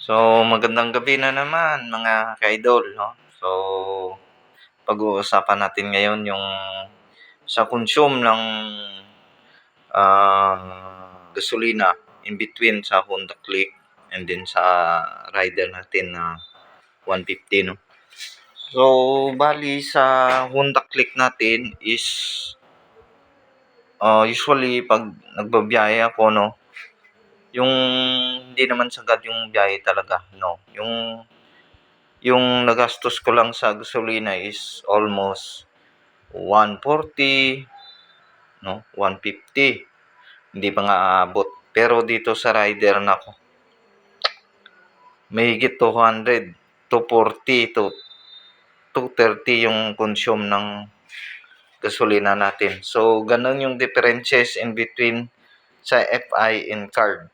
So, magandang gabi na naman mga ka-idol 'no. So, pag-uusapan natin ngayon yung sa consume ng, gasolina in between sa Honda Click and then sa rider natin na 150 'no. So, bali sa Honda Click natin is, usually 'pag nagbabiyahe ako 'no, yung hindi naman sagad yung biyahe talaga 'no, yung nagastos ko lang sa gasolina is almost 140 'no, 150, hindi pa nga aabot. Pero dito sa rider naku, mahigit 200, 240 to 230 yung consume ng gasolina natin. So, gano'n yung differences in between sa FI and card.